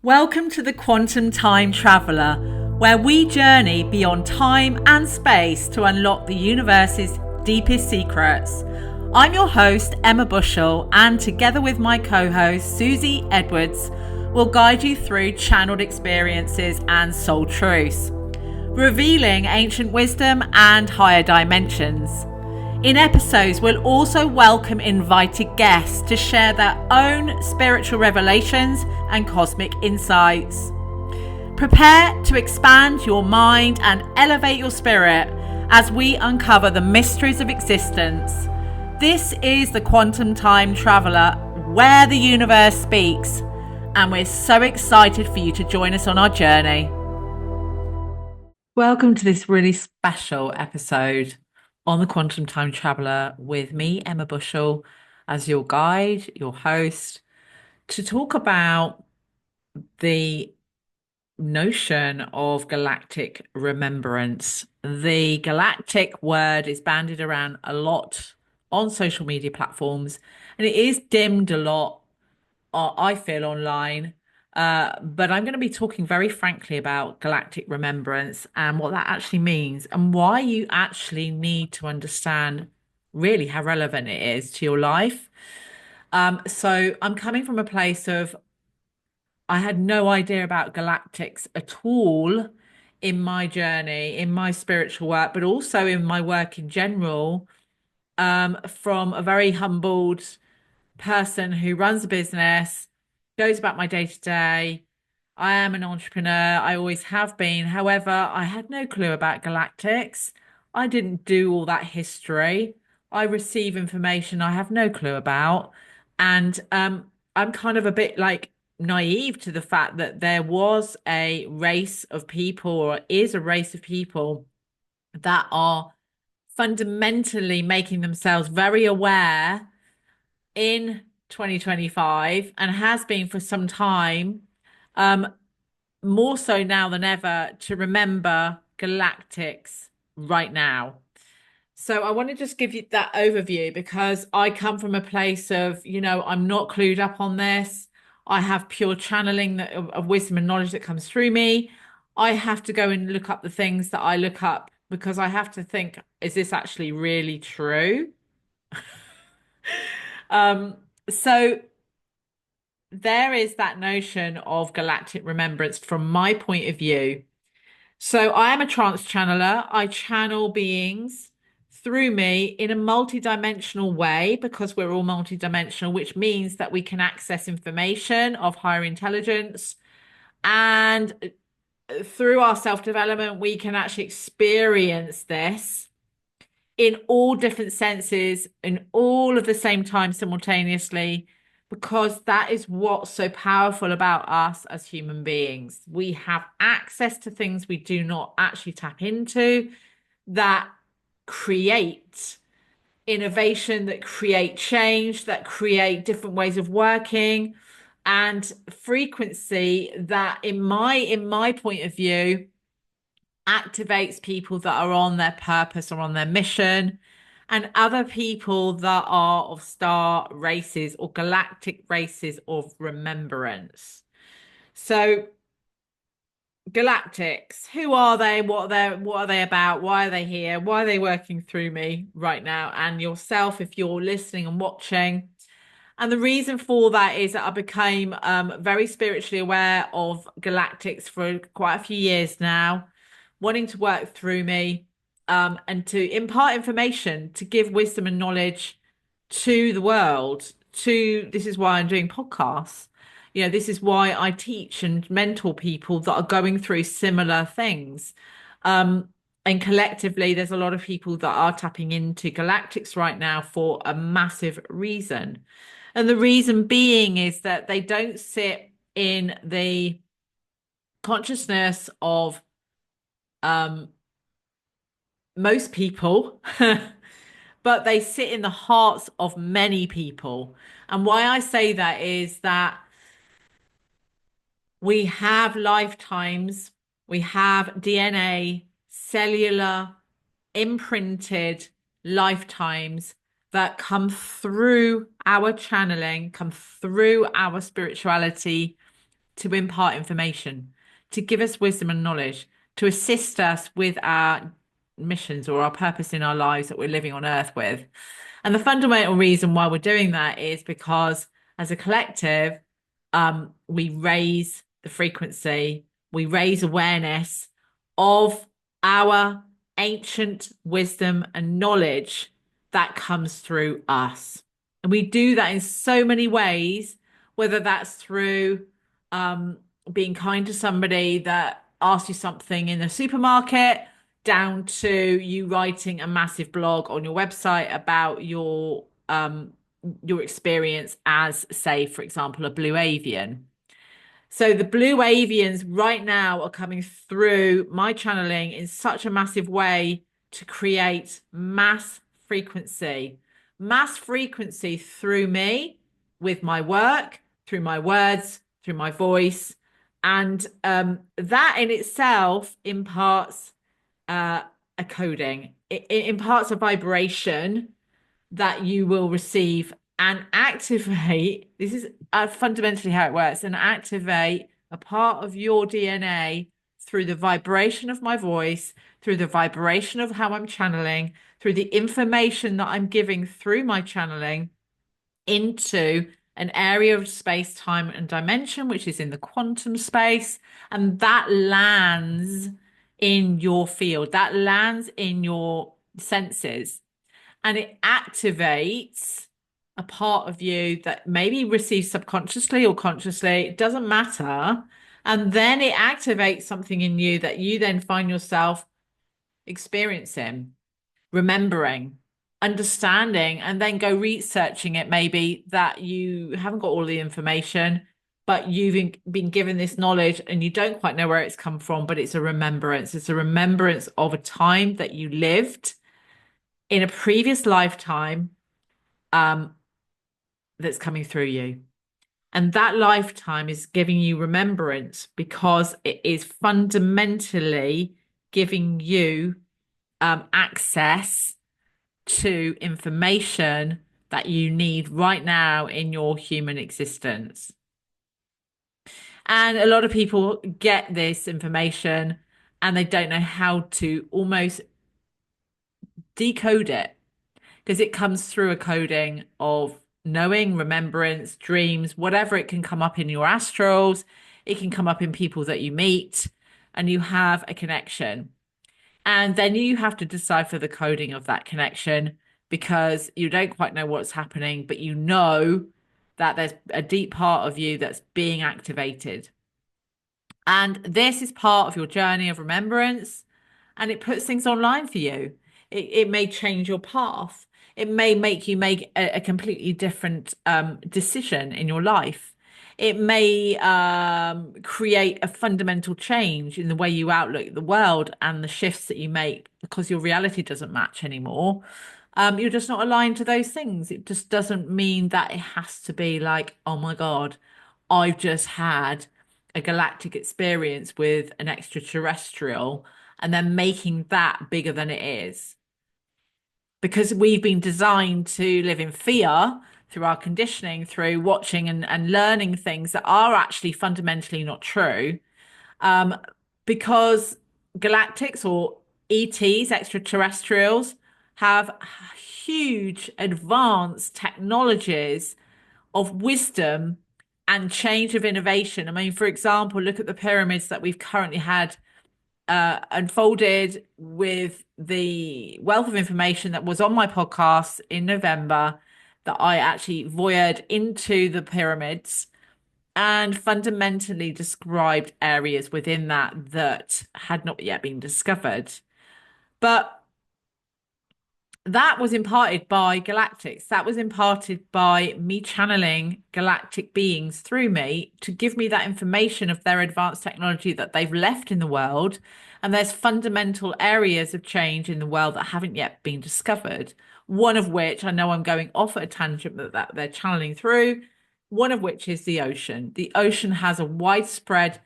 Welcome to the Quantum Time Traveller, where we journey beyond time and space to unlock the universe's deepest secrets. I'm your host, Emma Bushell, and together with my co-host, Susie Edwards, we'll guide you through channeled experiences and soul truths, revealing ancient wisdom and higher dimensions. In episodes, we'll also welcome invited guests to share their own spiritual revelations and cosmic insights. Prepare to expand your mind and elevate your spirit as we uncover the mysteries of existence. This is the Quantum Time Traveller, where the universe speaks, and we're so excited for you to join us on our journey. Welcome to this really special episode on the Quantum Time Traveller with me, Emma Bushell, as your guide, your host, to talk about the notion of galactic remembrance. The galactic word is bandied around a lot on social media platforms, and it is dimmed a lot, I feel, online. But I'm going to be talking very frankly about galactic remembrance and what that actually means and why you actually need to understand really how relevant it is to your life. So I'm coming from a place of I had no idea about galactics at all in my journey, in my spiritual work, but also in my work in general, from a very humbled person who runs a business, goes about my day to day. I am an entrepreneur. I always have been. However, I had no clue about galactics. I didn't do all that history. I receive information I have no clue about. And I'm kind of a bit like naive to the fact that there was a race of people, or is a race of people, that are fundamentally making themselves very aware in 2025 and has been for some time, more so now than ever, to remember galactics right now. So I want to just give you that overview because I come from a place of, I'm not clued up on this. I have pure channeling of wisdom and knowledge that comes through me. I have to go and look up the things that I look up because I have to think, is this actually really true? So there is that notion of galactic remembrance from my point of view. So I am a trance channeler. I channel beings through me in a multi-dimensional way because we're all multi-dimensional, which means that we can access information of higher intelligence. And through our self-development, we can actually experience this in all different senses, in all of the same time simultaneously, because that is what's so powerful about us as human beings. We have access to things we do not actually tap into that create innovation, that create change, that create different ways of working and frequency that in my point of view activates people that are on their purpose or on their mission, and other people that are of star races or galactic races of remembrance. So galactics, who are they? What are they about? Why are they here? Why are they working through me right now? And yourself, if you're listening and watching. And the reason for that is that I became very spiritually aware of galactics for quite a few years now, wanting to work through me, and to impart information, to give wisdom and knowledge to the world. This is why I'm doing podcasts. This is why I teach and mentor people that are going through similar things. And collectively, there's a lot of people that are tapping into galactics right now for a massive reason. And the reason being is that they don't sit in the consciousness of most people, but they sit in the hearts of many people. And why I say that is that we have lifetimes, we have DNA, cellular, imprinted lifetimes that come through our channeling, come through our spirituality, to impart information, to give us wisdom and knowledge, to assist us with our missions or our purpose in our lives that we're living on Earth with. And the fundamental reason why we're doing that is because as a collective, we raise the frequency, we raise awareness of our ancient wisdom and knowledge that comes through us. And we do that in so many ways, whether that's through being kind to somebody that asks you something in the supermarket, down to you writing a massive blog on your website about your experience as, say, for example, a blue avian. So the Blue Avians right now are coming through my channeling in such a massive way to create mass frequency through me with my work, through my words, through my voice. And that in itself imparts a coding, it imparts a vibration that you will receive and activate. This is fundamentally how it works, and activate a part of your DNA through the vibration of my voice, through the vibration of how I'm channeling, through the information that I'm giving through my channeling into an area of space, time, and dimension, which is in the quantum space. And that lands in your field, that lands in your senses, and it activates a part of you that maybe receives subconsciously or consciously, it doesn't matter. And then it activates something in you that you then find yourself experiencing, remembering, understanding, and then go researching it. Maybe that you haven't got all the information, but you've been given this knowledge and you don't quite know where it's come from, but it's a remembrance. It's a remembrance of a time that you lived in a previous lifetime um, that's coming through you. And that lifetime is giving you remembrance because it is fundamentally giving you access to information that you need right now in your human existence. And a lot of people get this information and they don't know how to almost decode it because it comes through a coding of knowing, remembrance, dreams, whatever. It can come up in your astrals, it can come up in people that you meet, and you have a connection. And then you have to decipher the coding of that connection because you don't quite know what's happening, but you know that there's a deep part of you that's being activated. And this is part of your journey of remembrance, and it puts things online for you. It may change your path. It may make you make a completely different decision in your life. It may create a fundamental change in the way you outlook the world and the shifts that you make because your reality doesn't match anymore. You're just not aligned to those things. It just doesn't mean that it has to be like, oh my God, I've just had a galactic experience with an extraterrestrial and then making that bigger than it is. Because we've been designed to live in fear through our conditioning, through watching and learning things that are actually fundamentally not true. Um, because galactics or ETs, extraterrestrials, have huge advanced technologies of wisdom and change of innovation. I mean, for example, look at the pyramids that we've currently had unfolded with the wealth of information that was on my podcast in November, that I actually voyeured into the pyramids and fundamentally described areas within that had not yet been discovered. But that was imparted by galactics. That was imparted by me channeling galactic beings through me to give me that information of their advanced technology that they've left in the world. And there's fundamental areas of change in the world that haven't yet been discovered. One of which, I know I'm going off at a tangent, but that they're channeling through. One of which is the ocean. The ocean has a widespread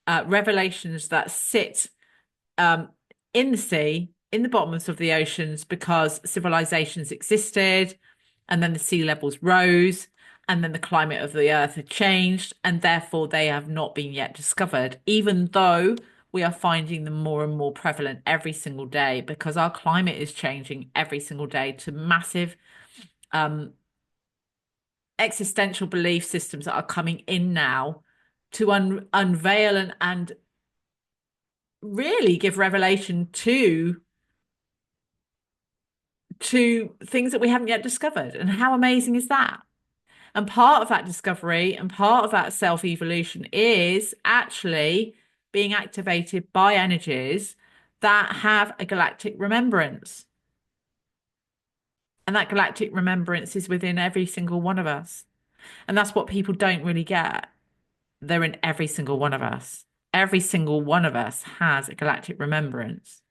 revelations that sit in the sea, in the bottoms of the oceans, because civilizations existed and then the sea levels rose. and then the climate of the Earth had changed, and therefore they have not been yet discovered, even though we are finding them more and more prevalent every single day because our climate is changing every single day to massive um, existential belief systems that are coming in now to unveil and really give revelation to things that we haven't yet discovered. And how amazing is that? And part of that discovery and part of that self-evolution is actually being activated by energies that have a galactic remembrance. And that galactic remembrance is within every single one of us. And that's what people don't really get. They're in every single one of us. Every single one of us has a galactic remembrance.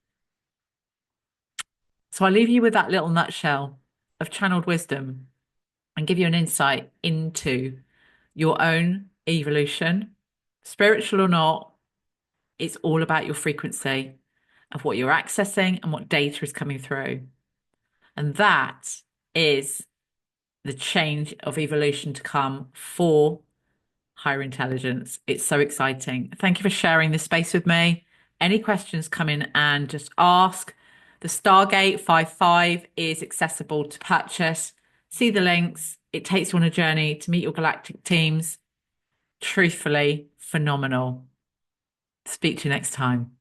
So I leave you with that little nutshell of channeled wisdom and give you an insight into your own evolution, spiritual or not. It's all about your frequency of what you're accessing and what data is coming through. And that is the change of evolution to come for higher intelligence. It's so exciting. Thank you for sharing this space with me. Any questions, come in and just ask. The Stargate 55 is accessible to purchase. See the links. It takes you on a journey to meet your galactic teams. Truthfully, phenomenal. Speak to you next time.